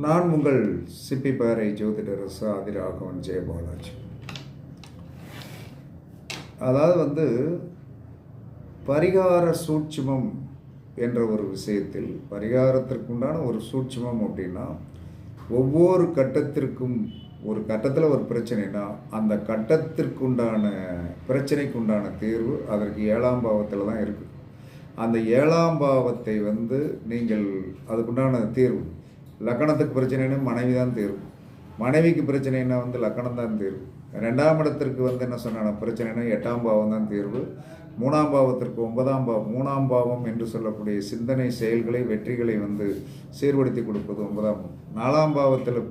நான் உங்கள் சிப்பிப்பாறை ஜோதிடர் ஆதிராகவன் ஜெயபாலாஜி. அதாவது பரிகார சூட்சுமம் என்ற ஒரு விஷயத்தில் பரிகாரத்திற்குண்டான ஒரு சூட்சுமம் அப்படின்னா, ஒவ்வொரு கட்டத்திற்கும் ஒரு கட்டத்தில் ஒரு பிரச்சனைனா அந்த கட்டத்திற்குண்டான பிரச்சனைக்குண்டான தீர்வு அதற்கு 7ஆம் பாவத்தில் தான் இருக்குது. அந்த 7ஆம் பாவத்தை நீங்கள் அதுக்குண்டான தீர்வு, லக்கணத்துக்கு பிரச்சனைனா மனைவி தான் தீர்வு, மனைவிக்கு பிரச்சனைனா லக்கணம் தான் தீர்வு, 2ஆம் இடத்திற்கு என்ன சொன்ன பிரச்சனைனா 8ஆம் பாவம் தான் தீர்வு, 3ஆம் பாவத்திற்கு 9ஆம் பாவம், 3ஆம் பாவம் என்று சொல்லக்கூடிய சிந்தனை செயல்களை வெற்றிகளை சீர்படுத்தி கொடுப்பது 9ஆம் பாவம். 4ஆம் பாவத்தில்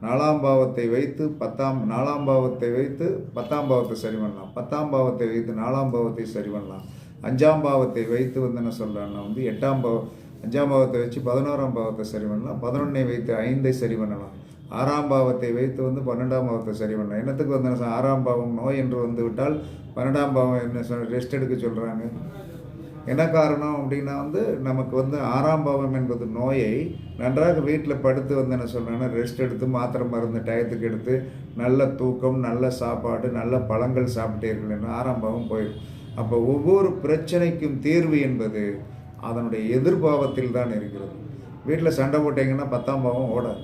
4ஆம் பாவத்தை வைத்து 4ஆம் பாவத்தை வைத்து 10ஆம் பாவத்தை சரி பண்ணலாம், 10ஆம் பாவத்தை வைத்து 4ஆம் பாவத்தை சரி பண்ணலாம், 5ஆம் பாவத்தை வைத்து என்ன சொல்கிறான்னா 8ஆம் பாவம், 5ஆம் பாவத்தை வச்சு 11ஆம் பாவத்தை சரி பண்ணலாம், 11ஐ வைத்து 5ஐ சரி பண்ணலாம், 6ஆம் பாவத்தை வைத்து 12ஆம் பாவத்தை சரி பண்ணலாம். என்னத்துக்கு 6ஆம் பாவம் நோய் என்று விட்டால் 12ஆம் பாவம் என்ன ரெஸ்ட் எடுக்க சொல்கிறாங்க. என்ன காரணம் அப்படின்னா நமக்கு 6ஆம் பாவம் என்பது நோயை நன்றாக வீட்டில் படுத்து என்ன சொல்கிறாங்கன்னா ரெஸ்ட் எடுத்து மாத்திரை மருந்து டயத்துக்கு எடுத்து நல்ல தூக்கம், நல்ல சாப்பாடு, நல்ல பழங்கள் சாப்பிட்டே இருக்கலன்னா 6ஆம் பாவம் போயிடும். அப்போ ஒவ்வொரு பிரச்சனைக்கும் தீர்வு என்பது அதனுடைய எதிர்பாவத்தில் தான் இருக்கிறது. வீட்டில் சண்டை போட்டிங்கன்னா 10ஆம் பாவம் ஓடாது.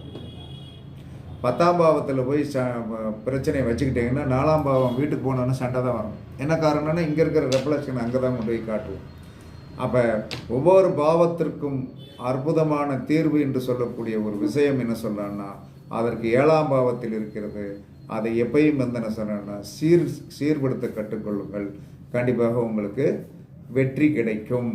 10ஆம் பாவத்தில் போய் பிரச்சனையை வச்சுக்கிட்டிங்கன்னா 4ஆம் பாவம் வீட்டுக்கு போனோன்னா சண்டை தான் வரும். என்ன காரணம்னா இங்கே இருக்கிற ரெஃப்ளெக்ஷன் அங்கே தான் கொண்டு போய் காட்டுவோம். அப்போ ஒவ்வொரு பாவத்திற்கும் அற்புதமான தீர்வு என்று சொல்லக்கூடிய ஒரு விஷயம் என்ன சொல்கிறான்னா அதற்கு 7ஆம் பாவத்தில் இருக்கிறது. அதை எப்பயும் என்ன சொல்கிறேன்னா சீர்படுத்த கற்றுக்கொள்ளுங்கள், கண்டிப்பாக உங்களுக்கு வெற்றி கிடைக்கும்.